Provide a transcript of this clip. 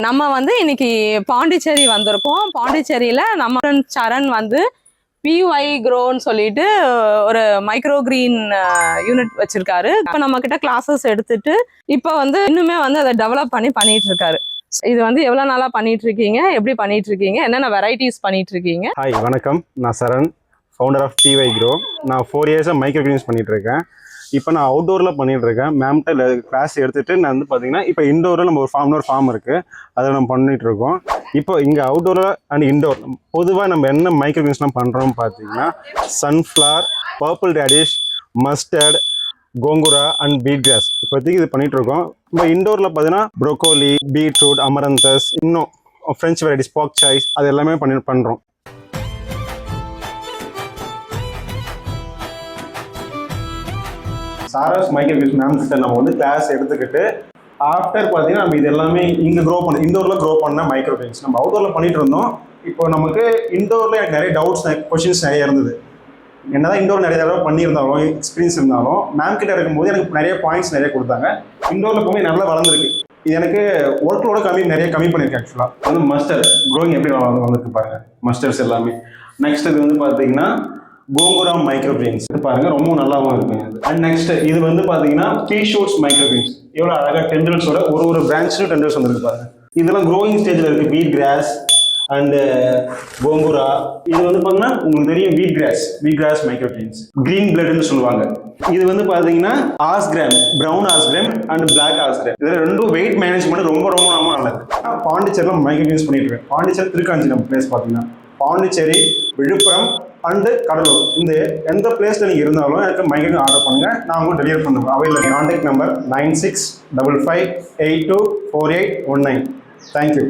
நம்ம வந்து இன்னைக்கு பாண்டிச்சேரி வந்திருக்கோம். பாண்டிச்சேரியில நம்ம சரண் வந்து PY க்ரோன்னு சொல்லிட்டு ஒரு மைக்ரோ கிரீன் யூனிட் வச்சிருக்காரு. இப்போ நம்ம கிட்ட கிளாஸஸ் எடுத்துட்டு இப்போ வந்து இன்னுமே வந்து அதை டெவலப் பண்ணிட்டு இருக்காரு. இது வந்து எவ்வளவு நாளா பண்ணிட்டு இருக்கீங்க, எப்படி பண்ணிட்டு இருக்கீங்க, என்னென்ன வெரைட்டிஸ் பண்ணிட்டு இருக்கீங்க? ஹாய் வணக்கம், நான் சரண், ஃபவுண்டர் ஆஃப் PY க்ரோ. நான் 4 இயர்ஸாக மைக்ரோ கிரீன்ஸ் பண்ணிட்டு இருக்கேன். இப்போ நான் அவுட்டோரில் பண்ணிட்டு இருக்கேன். மேம்கிட்ட கிளாஸ் எடுத்துட்டு நான் வந்து பார்த்தீங்கன்னா இப்போ இண்டோரில் நம்ம ஒரு ஃபார்ம் இருக்குது, அதை நம்ம பண்ணிட்டு இருக்கோம். இப்போ இங்கே அவுட்டோரில் அண்ட் இண்டோர் பொதுவாக நம்ம என்ன மைக்ரோ கிரீன்ஸ்லாம் பண்ணுறோம்னு பார்த்தீங்கன்னா சன்ஃப்ளவர், பர்பிள் ரேடிஷ், மஸ்டர்ட், கோங்குரா அண்ட் பீட் கிராஸ் இப்போதைக்கு இது பண்ணிட்டு இருக்கோம். இப்போ இண்டோரில் பார்த்தீங்கன்னா ப்ரோக்கோலி, பீட்ரூட், அமரந்தஸ், இன்னும் ஃப்ரெஞ்ச் வெரைட்டிஸ், பாக் சாய்ஸ், அது எல்லாமே பண்ணுறோம். சாராஸ் மைக்ரோ கிரீன்ஸ் மேம் கிட்ட நம்ம வந்து கிளாஸ் எடுத்துக்கிட்டு ஆஃப்டர் பார்த்தீங்கன்னா நம்ம இது எல்லாமே இங்கே இண்டோரில் க்ரோ பண்ண மைக்ரோ கிரீன்ஸ் நம்ம அவுட்டோரில் பண்ணிட்டு இருந்தோம். இப்போ நமக்கு இண்டோரில் எனக்கு நிறைய டவுட்ஸ், கொஷின்ஸ் நிறைய இருந்தது. என்னதான் இண்டோர் நிறைய தடவை பண்ணியிருந்தாலும், எக்ஸ்பீரியன்ஸ் இருந்தாலும், மேம் கிட்ட இருக்கும்போது எனக்கு நிறைய பாயிண்ட்ஸ் நிறைய கொடுத்தாங்க. இண்டோரில் போய் நல்லா வளர்ந்துருக்கு. இது எனக்கு ஒர்க்லோட நிறைய கம்மி பண்ணியிருக்கேன். ஆக்சுவலாக வந்து மஸ்டர்ட் க்ரோயிங் எப்படி வந்திருக்கு பாருங்க, மஸ்டர்ட்ஸ் எல்லாமே. நெக்ஸ்ட் இது வந்து பார்த்தீங்கன்னா கோங்குரா மைக்ரோ கிரீன்ஸ், இது பாருங்க ரொம்ப நல்லாவும் இருக்குங்க. அண்ட் நெக்ஸ்ட் இது வந்து பார்த்தீங்கன்னா பீஷூட்ஸ் மைக்ரோ கிரீன்ஸ், எவ்வளோ அழகாக டெண்டல்ஸோட ஒரு பிரான்ச்லையும் டெண்டல்ஸ் வந்துருக்கு பாருங்க. இதெல்லாம் க்ரோயிங் ஸ்டேஜில் இருக்குது. வீட் கிராஸ் அண்ட் கோங்குரா, இது வந்து பார்த்தீங்கன்னா உங்களுக்கு தெரியும் வீட் கிராஸ் மைக்ரோ கிரீன்ஸ், கிரீன் பிளட்னு சொல்லுவாங்க. இது வந்து பார்த்தீங்கன்னா ஆஸ்கிராம், ப்ரௌன் ஆஸ்கிராம் அண்ட் பிளாக் ஆஸ்கிராம். இதில் ரெண்டும் வெயிட் மேனேஜ்மெண்ட் ரொம்ப நல்லது. பாண்டிச்சேரியில் மைக்ரோ கிரீன்ஸ் பண்ணிட்டு இருக்கேன். பாண்டிச்சேரி திருக்காஞ்சி நம்ம பிளேஸ் பார்த்தீங்கன்னா பாண்டிச்சேரி, விழுப்புரம் அண்டு கடலூர், இந்த எந்த பிளேஸில் நீங்கள் இருந்தாலும் எனக்கு மைக்ரோ ஆர்டர் பண்ணுங்கள், நான் உங்களுக்கு டெலிவரி பண்ணுவேன். Available contact number 9655824819. தேங்க்யூ.